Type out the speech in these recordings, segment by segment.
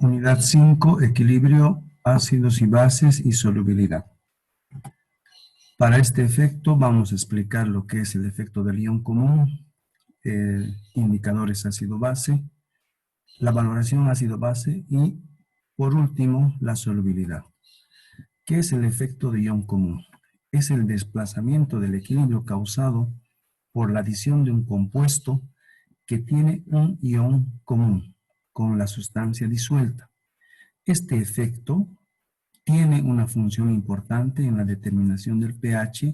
Unidad 5, equilibrio, ácidos y bases y solubilidad. Para este efecto vamos a explicar lo que es el efecto del ion común, indicadores ácido-base, la valoración ácido-base y, por último, la solubilidad. ¿Qué es el efecto de ion común? Es el desplazamiento del equilibrio causado por la adición de un compuesto que tiene un ion común con la sustancia disuelta. Este efecto tiene una función importante en la determinación del pH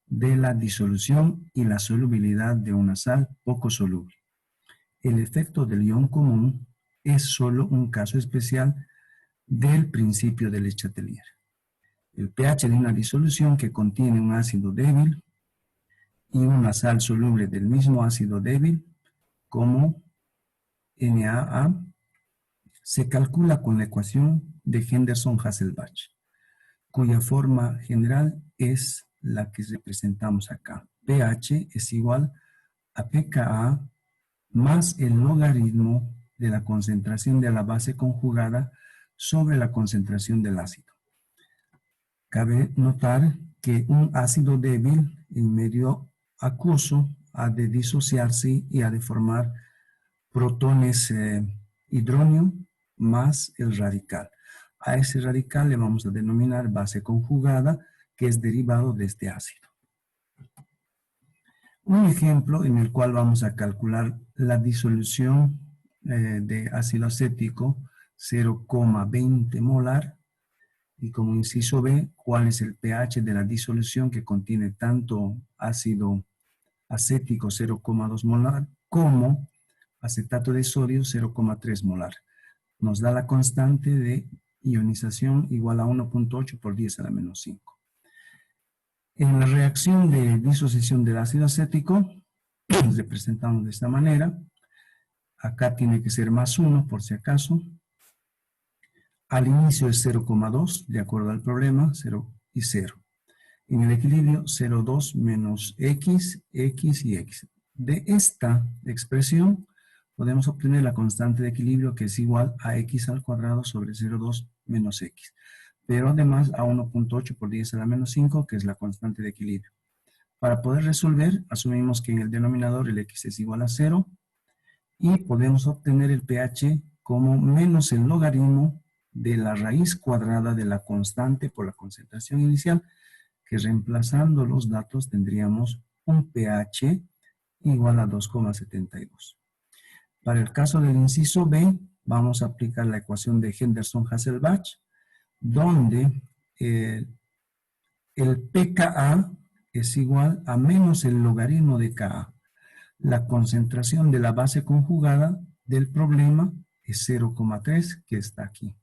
de la disolución y la solubilidad de una sal poco soluble. El efecto del ion común es solo un caso especial del principio de Le Chatelier. El pH de una disolución que contiene un ácido débil y una sal soluble del mismo ácido débil, como NaA, se calcula con la ecuación de Henderson-Hasselbalch, cuya forma general es la que representamos acá. pH es igual a pKa más el logaritmo de la concentración de la base conjugada sobre la concentración del ácido. Cabe notar que un ácido débil en medio acuoso ha de disociarse y ha de formar protones hidrónio más el radical. A ese radical le vamos a denominar base conjugada, que es derivado de este ácido. Un ejemplo en el cual vamos a calcular la disolución de ácido acético 0,20 molar, y como inciso B, cuál es el pH de la disolución que contiene tanto ácido acético 0,2 molar como acetato de sodio 0,3 molar. Nos da la constante de ionización igual a 1.8 por 10 a la menos 5. En la reacción de disociación del ácido acético, representamos de esta manera. Acá tiene que ser más 1 por si acaso. Al inicio es 0,2, de acuerdo al problema, 0 y 0. En el equilibrio, 0,2 menos x, x y x. De esta expresión podemos obtener la constante de equilibrio, que es igual a x al cuadrado sobre 0,2 menos x. Pero además a 1.8 por 10 a la menos 5, que es la constante de equilibrio. Para poder resolver, asumimos que en el denominador el x es igual a 0 y podemos obtener el pH como menos el logaritmo de la raíz cuadrada de la constante por la concentración inicial, que reemplazando los datos tendríamos un pH igual a 2,72. Para el caso del inciso B, vamos a aplicar la ecuación de Henderson-Hasselbalch, donde el pKa es igual a menos el logaritmo de Ka. La concentración de la base conjugada del problema es 0,3, que está aquí.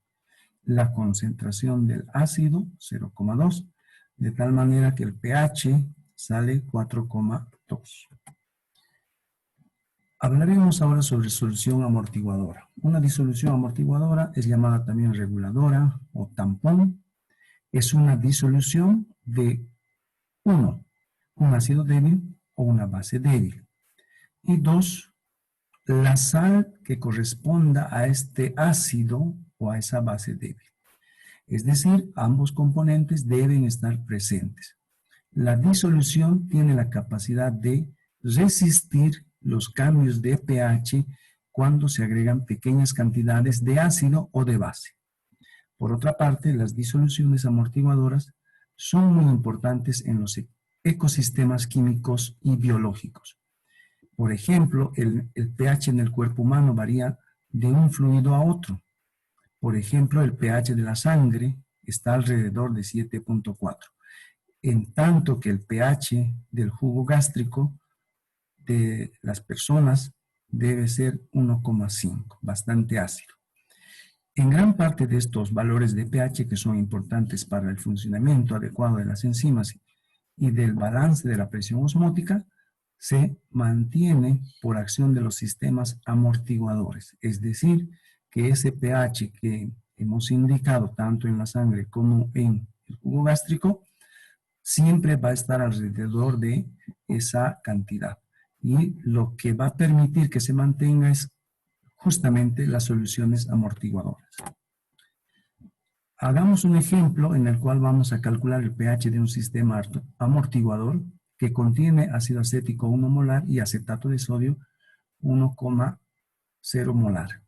La concentración del ácido, 0,2, de tal manera que el pH sale 4,2. Hablaremos ahora sobre solución amortiguadora. Una disolución amortiguadora es llamada también reguladora o tampón. Es una disolución de un ácido débil o una base débil. Y 2, la sal que corresponda a este ácido o a esa base débil. Es decir, ambos componentes deben estar presentes. La disolución tiene la capacidad de resistir los cambios de pH cuando se agregan pequeñas cantidades de ácido o de base. Por otra parte, las disoluciones amortiguadoras son muy importantes en los ecosistemas químicos y biológicos. Por ejemplo, el pH en el cuerpo humano varía de un fluido a otro. Por ejemplo, el pH de la sangre está alrededor de 7.4, en tanto que el pH del jugo gástrico de las personas debe ser 1,5, bastante ácido. En gran parte de estos valores de pH, que son importantes para el funcionamiento adecuado de las enzimas y del balance de la presión osmótica, se mantiene por acción de los sistemas amortiguadores, es decir, que ese pH que hemos indicado tanto en la sangre como en el jugo gástrico siempre va a estar alrededor de esa cantidad. Y lo que va a permitir que se mantenga es justamente las soluciones amortiguadoras. Hagamos un ejemplo en el cual vamos a calcular el pH de un sistema amortiguador que contiene ácido acético 1 molar y acetato de sodio 1,0 molar.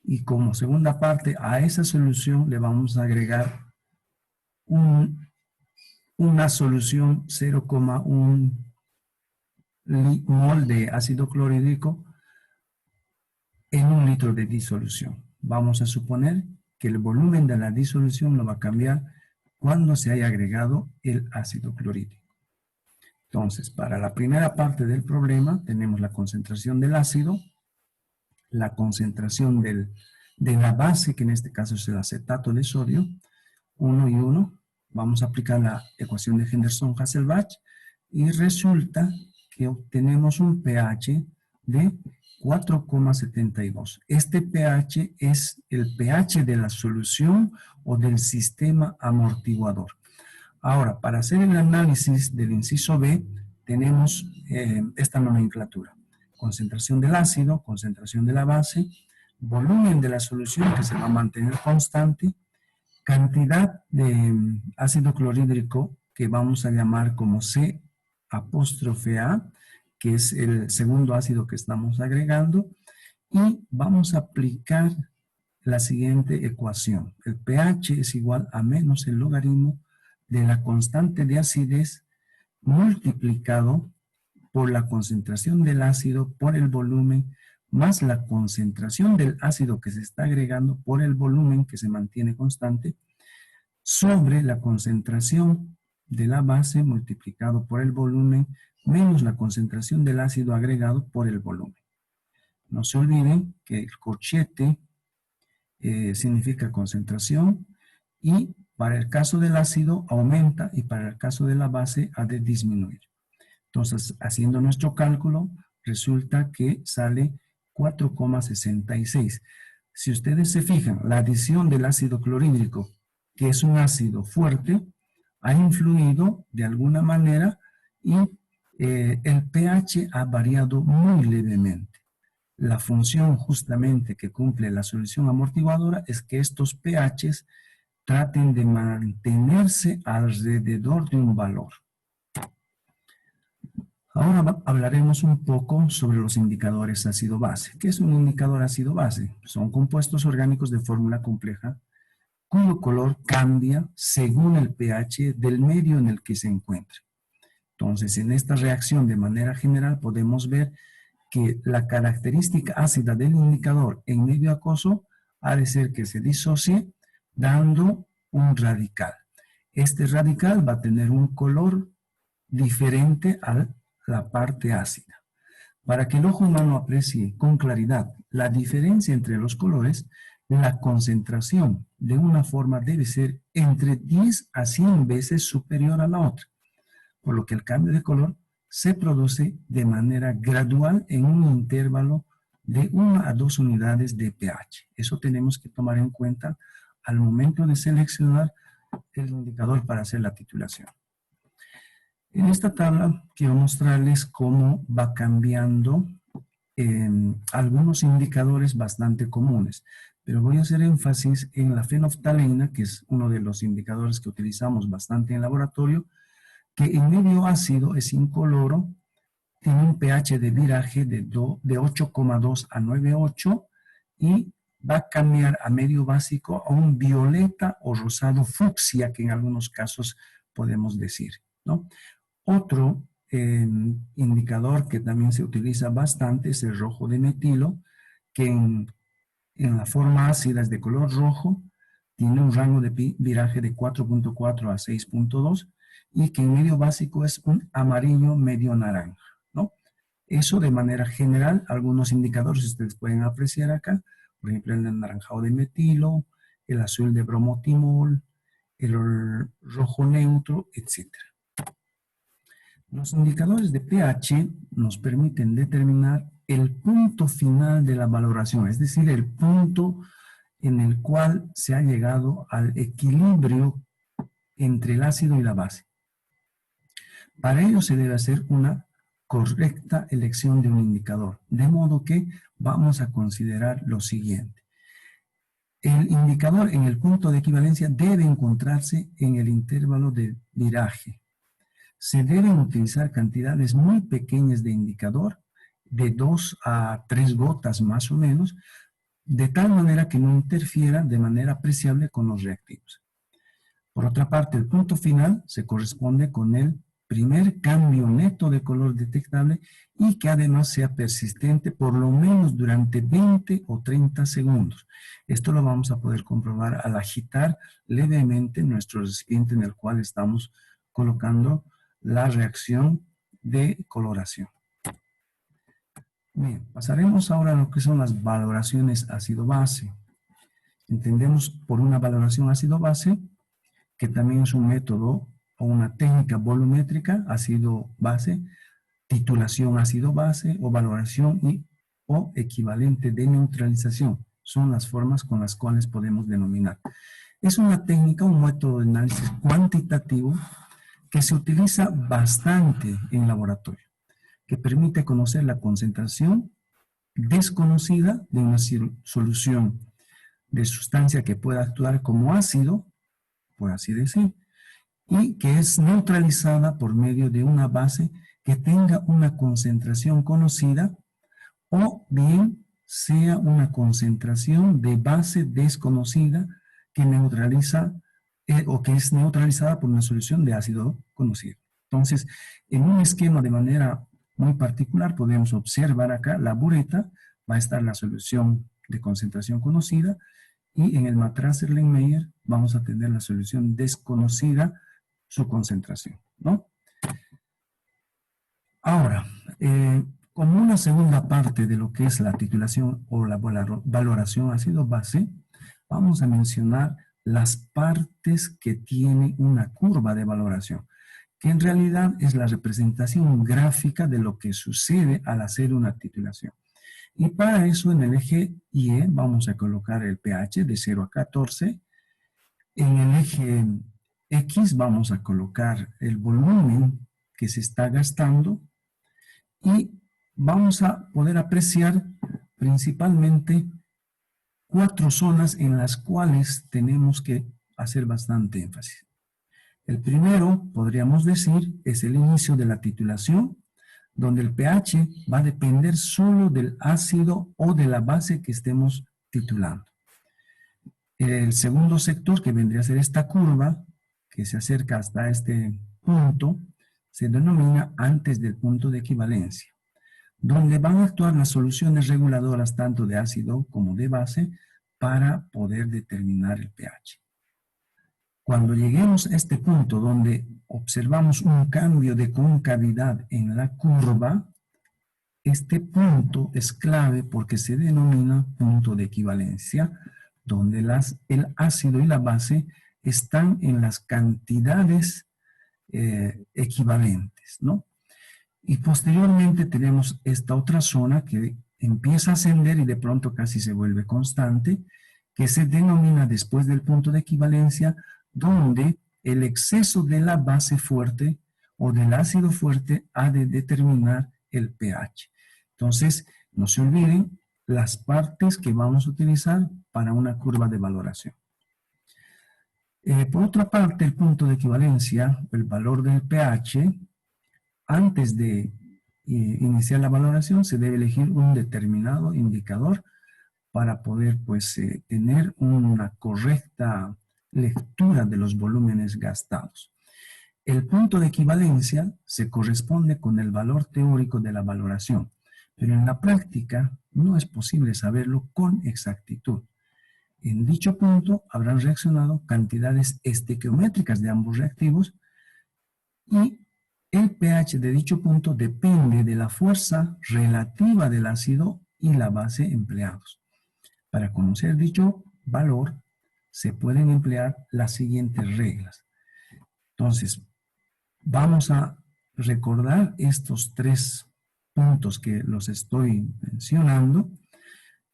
Y como segunda parte a esa solución le vamos a agregar una solución 0,1 mol de ácido clorhídrico en 1 litro de disolución. Vamos a suponer que el volumen de la disolución no va a cambiar cuando se haya agregado el ácido clorhídrico. Entonces, para la primera parte del problema tenemos la concentración del ácido, la concentración de la base, que en este caso es el acetato de sodio, 1 y 1. Vamos a aplicar la ecuación de Henderson-Hasselbalch y resulta que obtenemos un pH de 4,72. Este pH es el pH de la solución o del sistema amortiguador. Ahora, para hacer el análisis del inciso B, tenemos esta nomenclatura. Concentración del ácido, concentración de la base, volumen de la solución que se va a mantener constante, cantidad de ácido clorhídrico que vamos a llamar como C'(A), que es el segundo ácido que estamos agregando, y vamos a aplicar la siguiente ecuación. El pH es igual a menos el logaritmo de la constante de acidez multiplicado por la concentración del ácido por el volumen más la concentración del ácido que se está agregando por el volumen que se mantiene constante sobre la concentración de la base multiplicado por el volumen menos la concentración del ácido agregado por el volumen. No se olviden que el corchete significa concentración y para el caso del ácido aumenta y para el caso de la base ha de disminuir. Entonces, haciendo nuestro cálculo, resulta que sale 4,66. Si ustedes se fijan, la adición del ácido clorhídrico, que es un ácido fuerte, ha influido de alguna manera y el pH ha variado muy levemente. La función justamente que cumple la solución amortiguadora es que estos pHs traten de mantenerse alrededor de un valor. Ahora hablaremos un poco sobre los indicadores ácido-base. ¿Qué es un indicador ácido-base? Son compuestos orgánicos de fórmula compleja cuyo color cambia según el pH del medio en el que se encuentre. Entonces, en esta reacción de manera general podemos ver que la característica ácida del indicador en medio acuoso ha de ser que se disocie dando un radical. Este radical va a tener un color diferente a la parte ácida. Para que el ojo humano aprecie con claridad la diferencia entre los colores, la concentración de una forma debe ser entre 10 a 100 veces superior a la otra, por lo que el cambio de color se produce de manera gradual en un intervalo de 1 a 2 unidades de pH. Eso tenemos que tomar en cuenta al momento de seleccionar el indicador para hacer la titulación. En esta tabla quiero mostrarles cómo va cambiando algunos indicadores bastante comunes, pero voy a hacer énfasis en la fenolftalina, que es uno de los indicadores que utilizamos bastante en laboratorio, que en medio ácido es incoloro, tiene un pH de viraje de 8,2 a 9,8 y va a cambiar a medio básico a un violeta o rosado fucsia, que en algunos casos podemos decir, ¿no? Otro indicador que también se utiliza bastante es el rojo de metilo, que en la forma ácida es de color rojo, tiene un rango de viraje de 4,4 a 6,2 y que en medio básico es un amarillo medio naranja, ¿no? Eso de manera general, algunos indicadores ustedes pueden apreciar acá, por ejemplo el anaranjado de metilo, el azul de bromotimol, el rojo neutro, etc. Los indicadores de pH nos permiten determinar el punto final de la valoración, es decir, el punto en el cual se ha llegado al equilibrio entre el ácido y la base. Para ello se debe hacer una correcta elección de un indicador, de modo que vamos a considerar lo siguiente. El indicador en el punto de equivalencia debe encontrarse en el intervalo de viraje. Se deben utilizar cantidades muy pequeñas de indicador, de 2 a 3 gotas más o menos, de tal manera que no interfiera de manera apreciable con los reactivos. Por otra parte, el punto final se corresponde con el primer cambio neto de color detectable y que además sea persistente por lo menos durante 20 o 30 segundos. Esto lo vamos a poder comprobar al agitar levemente nuestro recipiente en el cual estamos colocando la reacción de coloración. Bien, pasaremos ahora a lo que son las valoraciones ácido-base. Entendemos por una valoración ácido-base que también es un método o una técnica volumétrica ácido-base, titulación ácido-base o valoración o equivalente de neutralización. Son las formas con las cuales podemos denominar. Es una técnica, un método de análisis cuantitativo que se utiliza bastante en laboratorio, que permite conocer la concentración desconocida de una solución de sustancia que pueda actuar como ácido, por así decir, y que es neutralizada por medio de una base que tenga una concentración conocida o bien sea una concentración de base desconocida que neutraliza o que es neutralizada por una solución de ácido conocido. Entonces, en un esquema de manera muy particular podemos observar acá la bureta, va a estar la solución de concentración conocida y en el Matras-Erlenmeyer vamos a tener la solución desconocida, su concentración, ¿no? Ahora, como una segunda parte de lo que es la titulación o la valoración ácido-base, vamos a mencionar las partes que tiene una curva de valoración, que en realidad es la representación gráfica de lo que sucede al hacer una titulación. Y para eso en el eje Y vamos a colocar el pH de 0 a 14. En el eje X vamos a colocar el volumen que se está gastando y vamos a poder apreciar principalmente 4 zonas en las cuales tenemos que hacer bastante énfasis. El primero, podríamos decir, es el inicio de la titulación, donde el pH va a depender solo del ácido o de la base que estemos titulando. El segundo sector, que vendría a ser esta curva, que se acerca hasta este punto, se denomina antes del punto de equivalencia, donde van a actuar las soluciones reguladoras tanto de ácido como de base para poder determinar el pH. Cuando lleguemos a este punto donde observamos un cambio de concavidad en la curva, este punto es clave porque se denomina punto de equivalencia, donde el ácido y la base están en las cantidades equivalentes, ¿no? Y posteriormente tenemos esta otra zona que empieza a ascender y de pronto casi se vuelve constante, que se denomina después del punto de equivalencia, donde el exceso de la base fuerte o del ácido fuerte ha de determinar el pH. Entonces, no se olviden las partes que vamos a utilizar para una curva de valoración. Por otra parte, el punto de equivalencia, el valor del pH, antes de iniciar la valoración se debe elegir un determinado indicador para poder pues tener una correcta lectura de los volúmenes gastados. El punto de equivalencia se corresponde con el valor teórico de la valoración, pero en la práctica no es posible saberlo con exactitud. En dicho punto habrán reaccionado cantidades estequiométricas de ambos reactivos y el pH de dicho punto depende de la fuerza relativa del ácido y la base empleados. Para conocer dicho valor, se pueden emplear las siguientes reglas. Entonces, vamos a recordar estos 3 puntos que los estoy mencionando.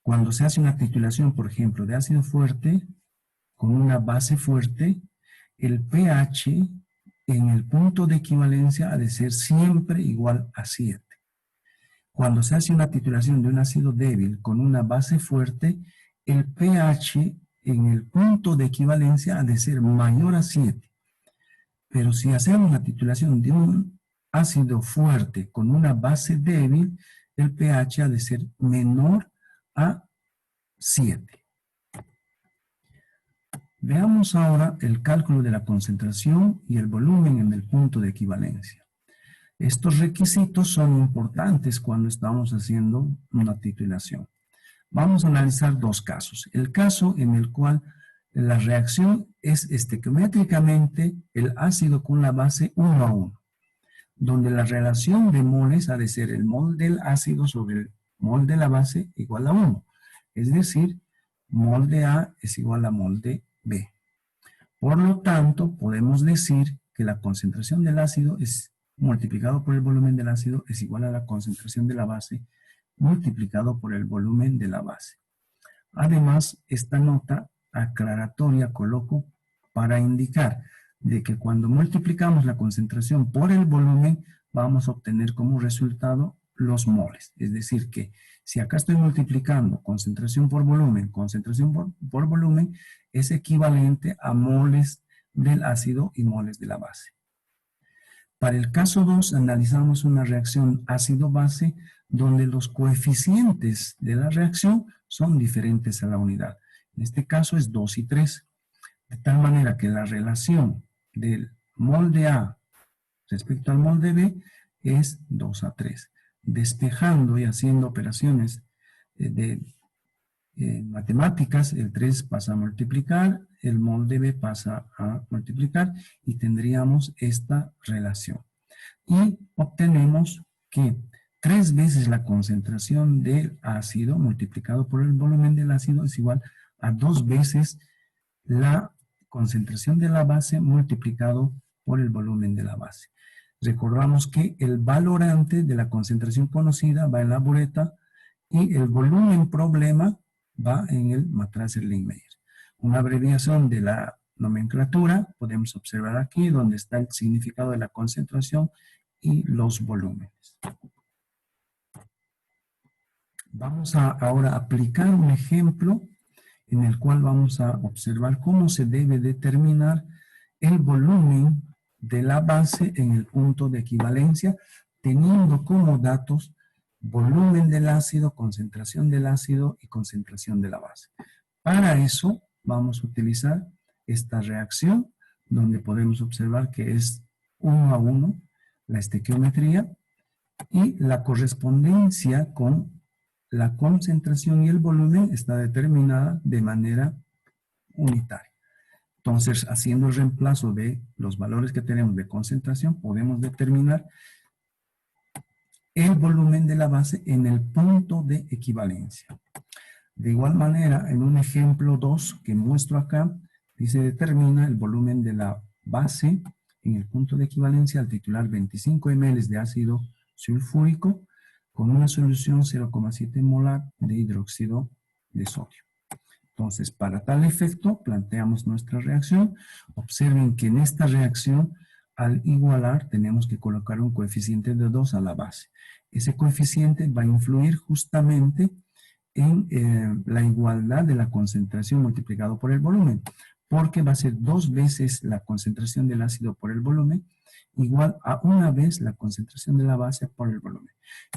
Cuando se hace una titulación, por ejemplo, de ácido fuerte con una base fuerte, el pH en el punto de equivalencia ha de ser siempre igual a 7. cuando se hace una titulación de un ácido débil con una base fuerte, el pH en el punto de equivalencia ha de ser mayor a 7. Pero si hacemos la titulación de un ácido fuerte con una base débil, el pH ha de ser menor a 7. Veamos ahora el cálculo de la concentración y el volumen en el punto de equivalencia. Estos requisitos son importantes cuando estamos haciendo una titulación. Vamos a analizar dos casos. El caso en el cual la reacción es estequiométricamente el ácido con la base 1 a 1, donde la relación de moles ha de ser el mol del ácido sobre el mol de la base igual a 1. Es decir, mol de A es igual a mol de B. Por lo tanto, podemos decir que la concentración del ácido es multiplicado por el volumen del ácido es igual a la concentración de la base multiplicado por el volumen de la base. Además, esta nota aclaratoria coloco para indicar de que cuando multiplicamos la concentración por el volumen, vamos a obtener como resultado los moles. Es decir, que si acá estoy multiplicando concentración por volumen, por volumen, es equivalente a moles del ácido y moles de la base. Para el caso 2, analizamos una reacción ácido-base donde los coeficientes de la reacción son diferentes a la unidad. En este caso es 2 y 3, de tal manera que la relación del mol de A respecto al mol de B es 2 a 3. Despejando y haciendo operaciones matemáticas, el 3 pasa a multiplicar, el mol de B pasa a multiplicar y tendríamos esta relación. Y obtenemos que 3 veces la concentración del ácido multiplicado por el volumen del ácido es igual a 2 veces la concentración de la base multiplicado por el volumen de la base. Recordamos que el valorante de la concentración conocida va en la bureta y el volumen problema va en el Matraser-Lingmeyer. Una abreviación de la nomenclatura podemos observar aquí donde está el significado de la concentración y los volúmenes. Vamos a ahora aplicar un ejemplo en el cual vamos a observar cómo se debe determinar el volumen de la base en el punto de equivalencia, teniendo como datos volumen del ácido, concentración del ácido y concentración de la base. Para eso vamos a utilizar esta reacción, donde podemos observar que es 1 a 1 la estequiometría y la correspondencia con la concentración y el volumen está determinada de manera unitaria. Entonces, haciendo el reemplazo de los valores que tenemos de concentración, podemos determinar el volumen de la base en el punto de equivalencia. De igual manera, en un ejemplo 2 que muestro acá, dice determina el volumen de la base en el punto de equivalencia al titular 25 ml de ácido sulfúrico con una solución 0,7 molar de hidróxido de sodio. Entonces, para tal efecto, planteamos nuestra reacción. Observen que en esta reacción, al igualar, tenemos que colocar un coeficiente de 2 a la base. Ese coeficiente va a influir justamente en la igualdad de la concentración multiplicado por el volumen, porque va a ser 2 veces la concentración del ácido por el volumen, igual a 1 vez la concentración de la base por el volumen.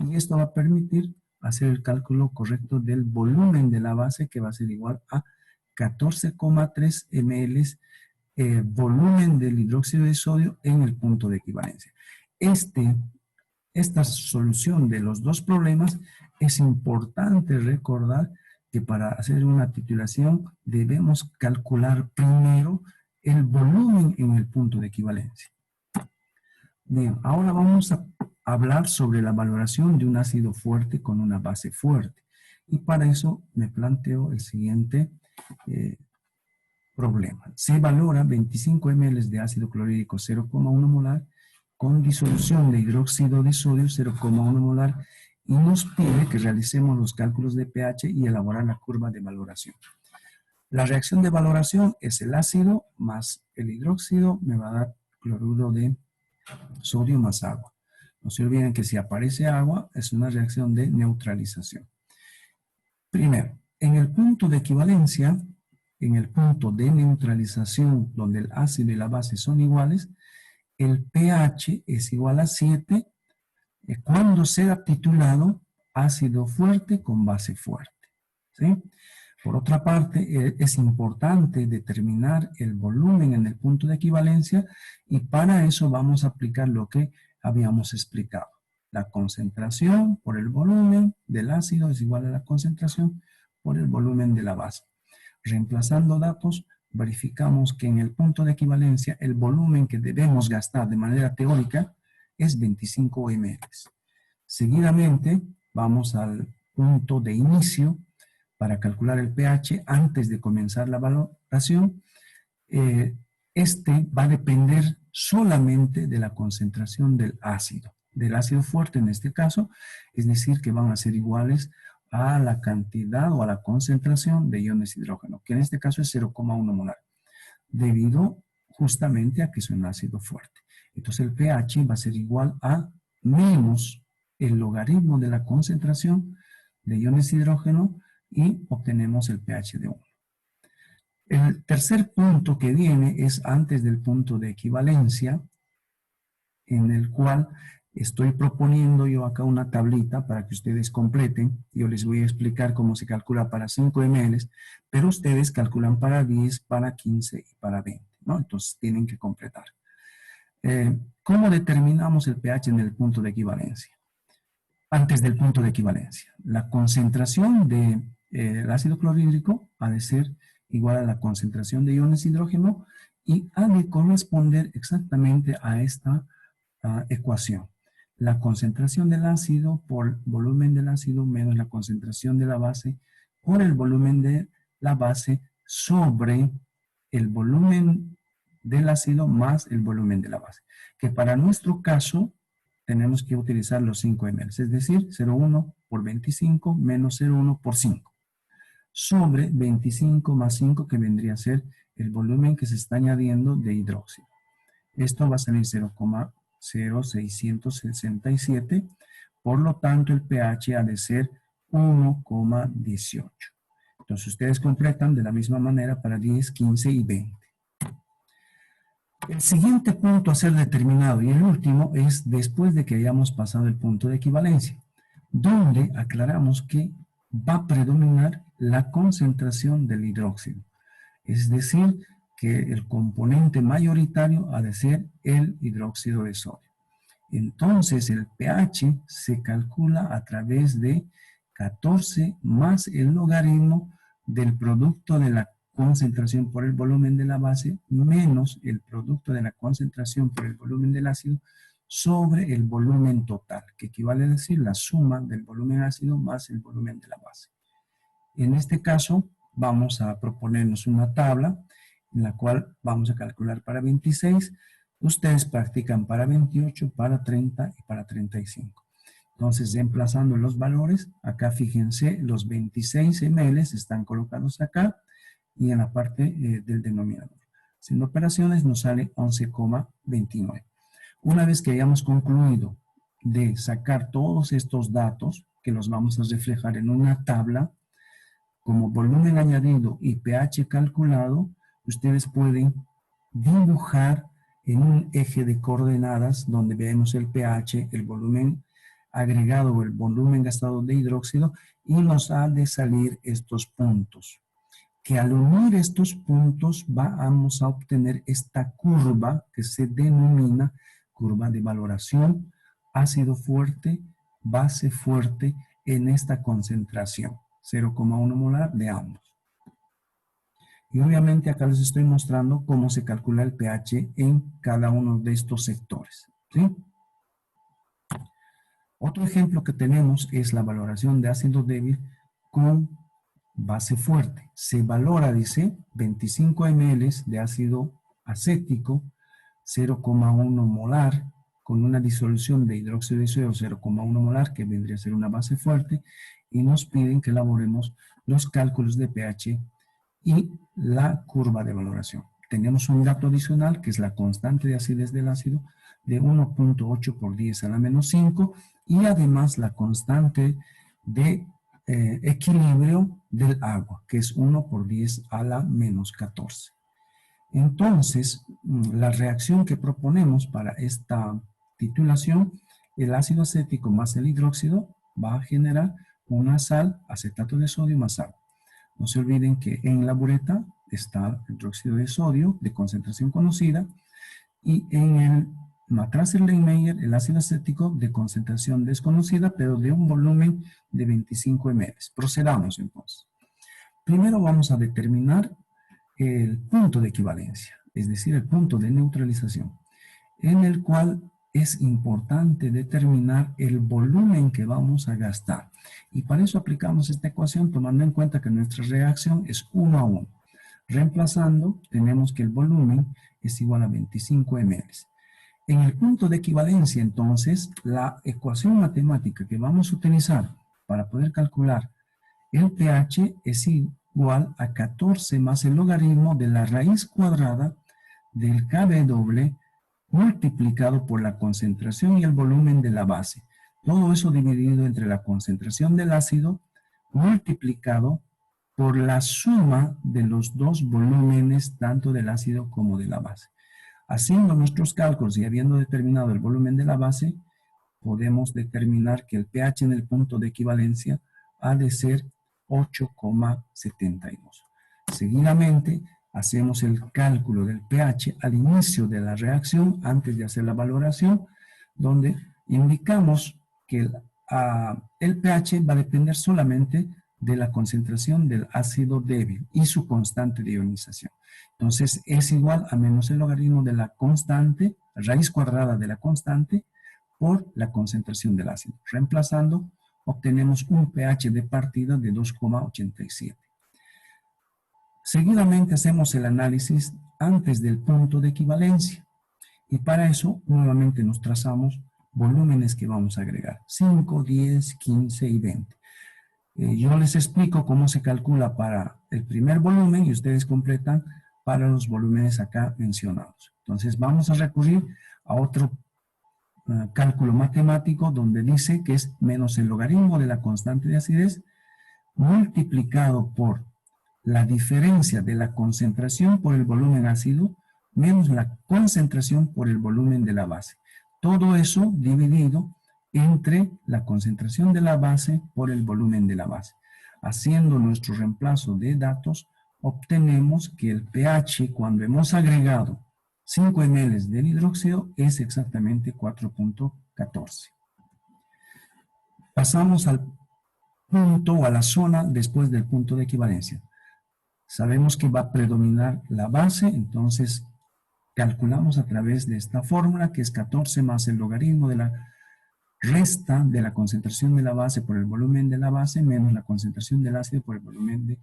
Y esto va a permitir hacer el cálculo correcto del volumen de la base, que va a ser igual a 14,3 ml volumen del hidróxido de sodio en el punto de equivalencia. Esta solución de los dos problemas es importante recordar que para hacer una titulación debemos calcular primero el volumen en el punto de equivalencia. Bien, ahora vamos a hablar sobre la valoración de un ácido fuerte con una base fuerte. Y para eso me planteo el siguiente problema. Se valora 25 ml de ácido clorhídrico 0,1 molar con disolución de hidróxido de sodio 0,1 molar y nos pide que realicemos los cálculos de pH y elaborar la curva de valoración. La reacción de valoración es el ácido más el hidróxido, me va a dar cloruro de sodio más agua. No se olviden que si aparece agua, es una reacción de neutralización. Primero, en el punto de equivalencia, en el punto de neutralización, donde el ácido y la base son iguales, el pH es igual a 7 cuando sea titulado ácido fuerte con base fuerte. ¿Sí? Por otra parte, es importante determinar el volumen en el punto de equivalencia y para eso vamos a aplicar lo que habíamos explicado. La concentración por el volumen del ácido es igual a la concentración por el volumen de la base. Reemplazando datos, verificamos que en el punto de equivalencia el volumen que debemos gastar de manera teórica es 25 ml. Seguidamente, vamos al punto de inicio para calcular el pH antes de comenzar la valoración. Este va a depender solamente de la concentración del ácido fuerte en este caso, es decir, que van a ser iguales a la cantidad o a la concentración de iones de hidrógeno, que en este caso es 0,1 molar, debido justamente a que es un ácido fuerte. Entonces el pH va a ser igual a menos el logaritmo de la concentración de iones de hidrógeno y obtenemos el pH de 1. El tercer punto que viene es antes del punto de equivalencia, en el cual estoy proponiendo yo acá una tablita para que ustedes completen. Yo les voy a explicar cómo se calcula para 5 ml, pero ustedes calculan para 10, para 15 y para 20, ¿no? Entonces tienen que completar. ¿Cómo determinamos el pH en el punto de equivalencia? Antes del punto de equivalencia. La concentración del ácido clorhídrico ha de ser igual a la concentración de iones de hidrógeno y ha de corresponder exactamente a esta ecuación. La concentración del ácido por volumen del ácido menos la concentración de la base por el volumen de la base sobre el volumen del ácido más el volumen de la base. Que para nuestro caso tenemos que utilizar los 5 ml, es decir, 0,1 por 25 menos 0,1 por 5, sobre 25 más 5, que vendría a ser el volumen que se está añadiendo de hidróxido. Esto va a salir 0,0667, por lo tanto el pH ha de ser 1,18. Entonces ustedes completan de la misma manera para 10, 15 y 20. El siguiente punto a ser determinado y el último es después de que hayamos pasado el punto de equivalencia, donde aclaramos que va a predominar la concentración del hidróxido. Es decir, que el componente mayoritario ha de ser el hidróxido de sodio. Entonces el pH se calcula a través de 14 más el logaritmo del producto de la concentración por el volumen de la base menos el producto de la concentración por el volumen del ácido sobre el volumen total, que equivale a decir la suma del volumen ácido más el volumen de la base. En este caso vamos a proponernos una tabla en la cual vamos a calcular para 26, ustedes practican para 28, para 30 y para 35. Entonces, reemplazando los valores, acá fíjense, los 26 ml están colocados acá y en la parte del denominador. Haciendo operaciones nos sale 11,29. Una vez que hayamos concluido de sacar todos estos datos, que los vamos a reflejar en una tabla, como volumen añadido y pH calculado, ustedes pueden dibujar en un eje de coordenadas donde vemos el pH, el volumen agregado o el volumen gastado de hidróxido y nos ha de salir estos puntos. Que al unir estos puntos vamos a obtener esta curva que se denomina curva de valoración, ácido fuerte, base fuerte en esta concentración, 0,1 molar de ambos. Y obviamente acá les estoy mostrando cómo se calcula el pH en cada uno de estos sectores, ¿sí? Otro ejemplo que tenemos es la valoración de ácido débil con base fuerte. Se valora, dice, 25 ml de ácido acético, 0,1 molar, con una disolución de hidróxido de sodio 0,1 molar, que vendría a ser una base fuerte, y nos piden que elaboremos los cálculos de pH y la curva de valoración. Tenemos un dato adicional, que es la constante de acidez del ácido, de 1.8 por 10 a la menos 5 y además la constante de equilibrio del agua, que es 1 por 10 a la menos 14. Entonces, la reacción que proponemos para esta titulación, el ácido acético más el hidróxido va a generar una sal, acetato de sodio más agua. No se olviden que en la bureta está el hidróxido de sodio de concentración conocida y en el Matras-Erlenmeyer el ácido acético de concentración desconocida, pero de un volumen de 25 ml. Procedamos entonces. Primero vamos a determinar el punto de equivalencia, es decir, el punto de neutralización, en el cual es importante determinar el volumen que vamos a gastar. Y para eso aplicamos esta ecuación tomando en cuenta que nuestra reacción es 1 a 1. Reemplazando, tenemos que el volumen es igual a 25 ml. En el punto de equivalencia, entonces, la ecuación matemática que vamos a utilizar para poder calcular el pH es igual a 14 más el logaritmo de la raíz cuadrada del Kw multiplicado por la concentración y el volumen de la base. Todo eso dividido entre la concentración del ácido multiplicado por la suma de los dos volúmenes, tanto del ácido como de la base. Haciendo nuestros cálculos y habiendo determinado el volumen de la base, podemos determinar que el pH en el punto de equivalencia ha de ser 8,72. Seguidamente, hacemos el cálculo del pH al inicio de la reacción, antes de hacer la valoración, donde indicamos que el pH va a depender solamente de la concentración del ácido débil y su constante de ionización. Entonces, es igual a menos el logaritmo de la constante, raíz cuadrada de la constante, por la concentración del ácido. Reemplazando, obtenemos un pH de partida de 2,87. Seguidamente hacemos el análisis antes del punto de equivalencia y para eso nuevamente nos trazamos volúmenes que vamos a agregar, 5, 10, 15 y 20. Yo les explico cómo se calcula para el primer volumen y ustedes completan para los volúmenes acá mencionados. Entonces vamos a recurrir a otro cálculo matemático donde dice que es menos el logaritmo de la constante de acidez multiplicado por la diferencia de la concentración por el volumen ácido menos la concentración por el volumen de la base. Todo eso dividido entre la concentración de la base por el volumen de la base. Haciendo nuestro reemplazo de datos, obtenemos que el pH cuando hemos agregado 5 ml del hidróxido es exactamente 4.14. Pasamos al punto o a la zona después del punto de equivalencia. Sabemos que va a predominar la base, entonces calculamos a través de esta fórmula que es 14 más el logaritmo de la resta de la concentración de la base por el volumen de la base menos la concentración del ácido por el volumen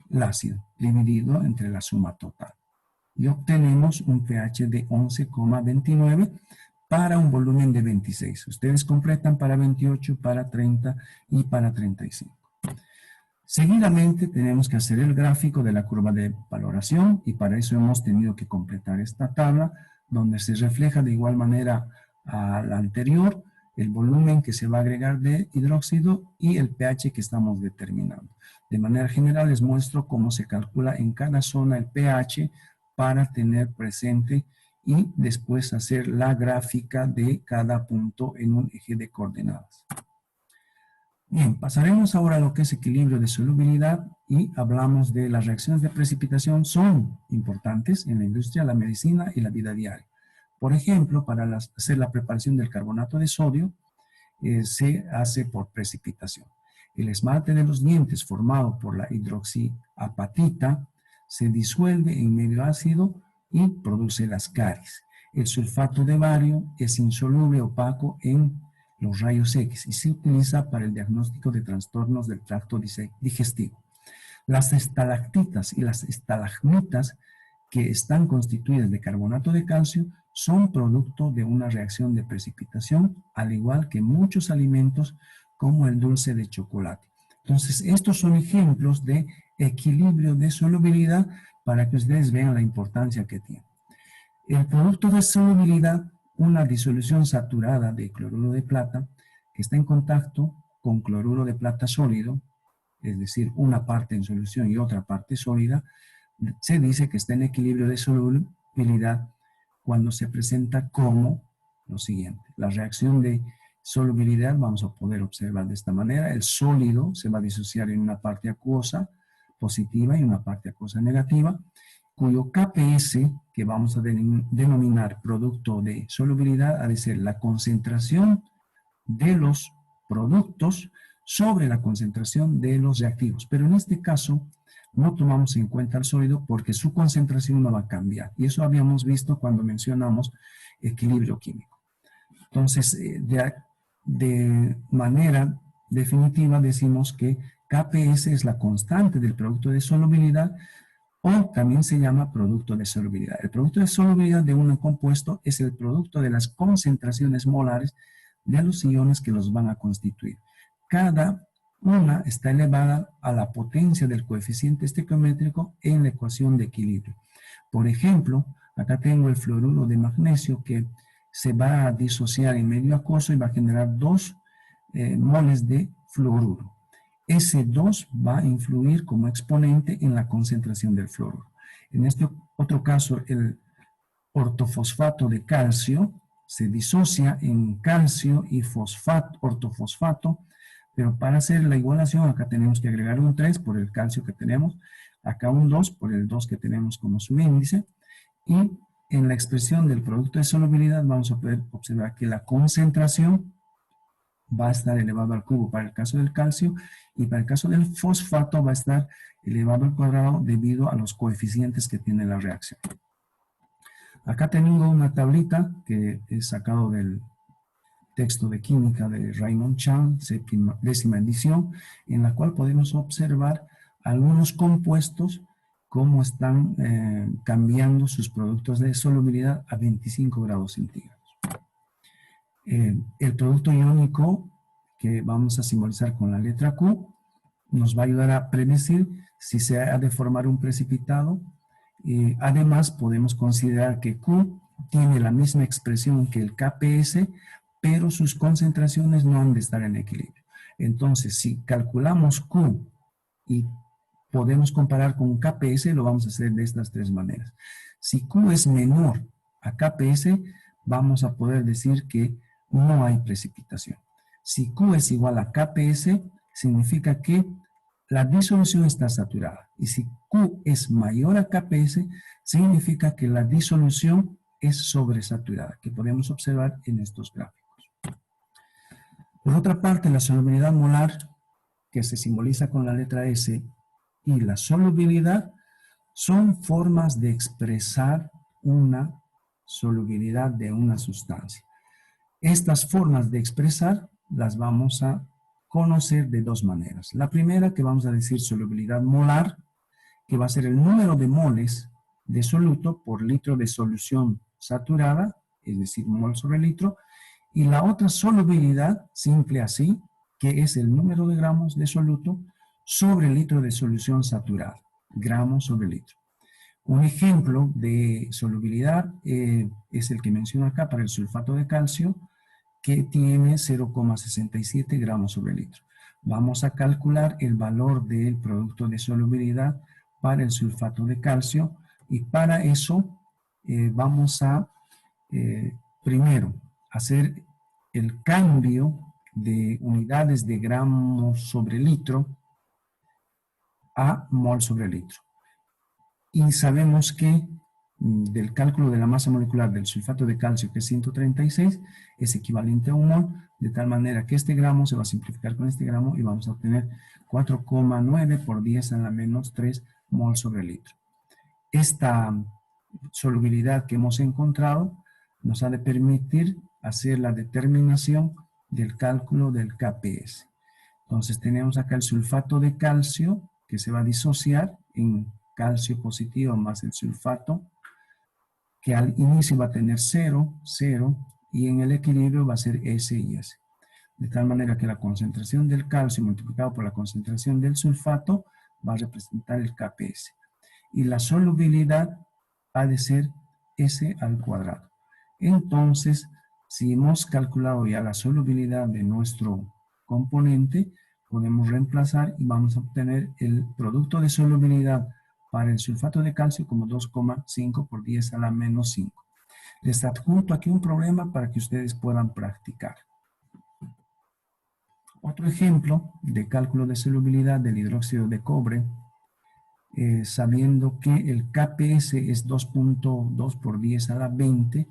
del ácido, dividido entre la suma total. Y obtenemos un pH de 11,29 para un volumen de 26. Ustedes completan para 28, para 30 y para 35. Seguidamente tenemos que hacer el gráfico de la curva de valoración y para eso hemos tenido que completar esta tabla donde se refleja de igual manera a la anterior el volumen que se va a agregar de hidróxido y el pH que estamos determinando. De manera general les muestro cómo se calcula en cada zona el pH para tener presente y después hacer la gráfica de cada punto en un eje de coordenadas. Bien, pasaremos ahora a lo que es equilibrio de solubilidad y hablamos de las reacciones de precipitación. Son importantes en la industria, la medicina y la vida diaria. Por ejemplo, para hacer la preparación del carbonato de sodio, se hace por precipitación. El esmalte de los dientes formado por la hidroxiapatita se disuelve en medio ácido y produce las caries. El sulfato de bario es insoluble opaco en los rayos X y se utiliza para el diagnóstico de trastornos del tracto digestivo. Las estalactitas y las estalagmitas que están constituidas de carbonato de calcio son producto de una reacción de precipitación, al igual que muchos alimentos como el dulce de chocolate. Entonces, estos son ejemplos de equilibrio de solubilidad para que ustedes vean la importancia que tiene. El producto de solubilidad una disolución saturada de cloruro de plata que está en contacto con cloruro de plata sólido, es decir, una parte en solución y otra parte sólida, se dice que está en equilibrio de solubilidad cuando se presenta como lo siguiente. La reacción de solubilidad vamos a poder observar de esta manera. El sólido se va a disociar en una parte acuosa positiva y una parte acuosa negativa, cuyo KPS, que vamos a denominar producto de solubilidad, ha de ser la concentración de los productos sobre la concentración de los reactivos. Pero en este caso no tomamos en cuenta el sólido porque su concentración no va a cambiar. Y eso habíamos visto cuando mencionamos equilibrio químico. Entonces, de manera definitiva decimos que KPS es la constante del producto de solubilidad, o también se llama producto de solubilidad. El producto de solubilidad de un compuesto es el producto de las concentraciones molares de los iones que los van a constituir. Cada una está elevada a la potencia del coeficiente estequiométrico en la ecuación de equilibrio. Por ejemplo, acá tengo el fluoruro de magnesio que se va a disociar en medio acuoso y va a generar 2 moles de fluoruro. Ese 2 va a influir como exponente en la concentración del fluoruro. En este otro caso, el ortofosfato de calcio se disocia en calcio y fosfato, ortofosfato, pero para hacer la igualación acá tenemos que agregar un 3 por el calcio que tenemos, acá un 2 por el 2 que tenemos como subíndice, y en la expresión del producto de solubilidad vamos a poder observar que la concentración va a estar elevado al cubo para el caso del calcio, y para el caso del fosfato va a estar elevado al cuadrado debido a los coeficientes que tiene la reacción. Acá tengo una tablita que he sacado del texto de química de Raymond Chan, 10ª edición, en la cual podemos observar algunos compuestos cómo están cambiando sus productos de solubilidad a 25 grados centígrados. El producto iónico que vamos a simbolizar con la letra Q nos va a ayudar a predecir si se ha de formar un precipitado. Además, podemos considerar que Q tiene la misma expresión que el KPS, pero sus concentraciones no han de estar en equilibrio. Entonces, si calculamos Q y podemos comparar con KPS, lo vamos a hacer de estas 3 maneras. Si Q es menor a KPS, vamos a poder decir que no hay precipitación. Si Q es igual a KPS, significa que la disolución está saturada. Y si Q es mayor a KPS, significa que la disolución es sobresaturada, que podemos observar en estos gráficos. Por otra parte, la solubilidad molar, que se simboliza con la letra S, y la solubilidad son formas de expresar una solubilidad de una sustancia. Estas formas de expresar las vamos a conocer de 2 maneras. La primera, que vamos a decir solubilidad molar, que va a ser el número de moles de soluto por litro de solución saturada, es decir, mol sobre litro, y la otra solubilidad, simple así, que es el número de gramos de soluto sobre litro de solución saturada, gramos sobre litro. Un ejemplo de solubilidad es el que menciono acá para el sulfato de calcio, que tiene 0,67 gramos sobre litro. Vamos a calcular el valor del producto de solubilidad para el sulfato de calcio, y para eso vamos a primero hacer el cambio de unidades de gramos sobre litro a mol sobre litro. Y sabemos que del cálculo de la masa molecular del sulfato de calcio, que es 136, es equivalente a un mol, de tal manera que este gramo se va a simplificar con este gramo y vamos a obtener 4,9 por 10 a la menos 3 mol sobre litro. Esta solubilidad que hemos encontrado nos ha de permitir hacer la determinación del cálculo del KPS. Entonces tenemos acá el sulfato de calcio que se va a disociar en calcio positivo más el sulfato, que al inicio va a tener 0, 0, y en el equilibrio va a ser S y S. De tal manera que la concentración del calcio multiplicado por la concentración del sulfato va a representar el KPS. Y la solubilidad ha de ser S al cuadrado. Entonces, si hemos calculado ya la solubilidad de nuestro componente, podemos reemplazar y vamos a obtener el producto de solubilidad para el sulfato de calcio como 2,5 por 10 a la menos 5. Les adjunto aquí un problema para que ustedes puedan practicar. Otro ejemplo de cálculo de solubilidad del hidróxido de cobre, sabiendo que el KPS es 2,2 por 10 a la 20,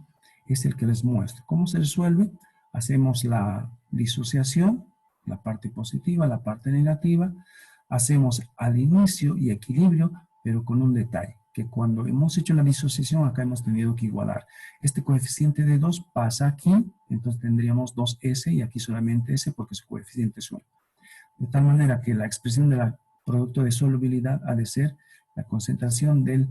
es el que les muestro. ¿Cómo se resuelve? Hacemos la disociación, la parte positiva, la parte negativa, hacemos al inicio y equilibrio, pero con un detalle, que cuando hemos hecho la disociación acá hemos tenido que igualar. Este coeficiente de 2 pasa aquí, entonces tendríamos 2S y aquí solamente S porque su coeficiente es 1. De tal manera que la expresión del producto de solubilidad ha de ser la concentración del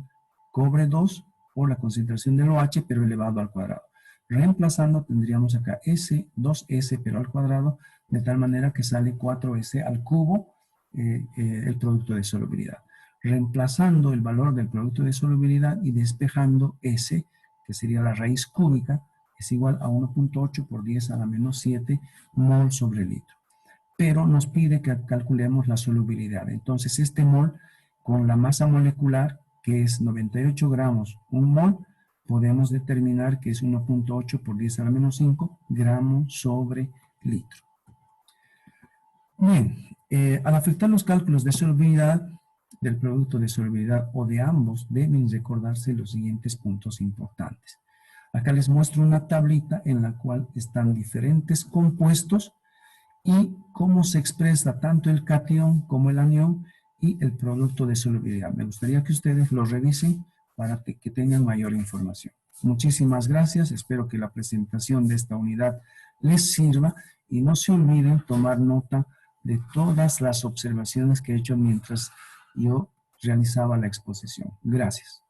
cobre 2 por la concentración del OH, pero elevado al cuadrado. Reemplazando tendríamos acá S, 2S, pero al cuadrado, de tal manera que sale 4S al cubo el producto de solubilidad. Reemplazando el valor del producto de solubilidad y despejando S, que sería la raíz cúbica, es igual a 1,8 por 10 a la menos 7 mol sobre litro. Pero nos pide que calculemos la solubilidad. Entonces, este mol, con la masa molecular, que es 98 gramos, un mol, podemos determinar que es 1,8 por 10 a la menos 5 gramos sobre litro. Bien, al afectar los cálculos de solubilidad, del producto de solubilidad o de ambos, deben recordarse los siguientes puntos importantes. Acá les muestro una tablita en la cual están diferentes compuestos y cómo se expresa tanto el catión como el anión y el producto de solubilidad. Me gustaría que ustedes lo revisen para que tengan mayor información. Muchísimas gracias, espero que la presentación de esta unidad les sirva y no se olviden tomar nota de todas las observaciones que he hecho mientras yo realizaba la exposición. Gracias.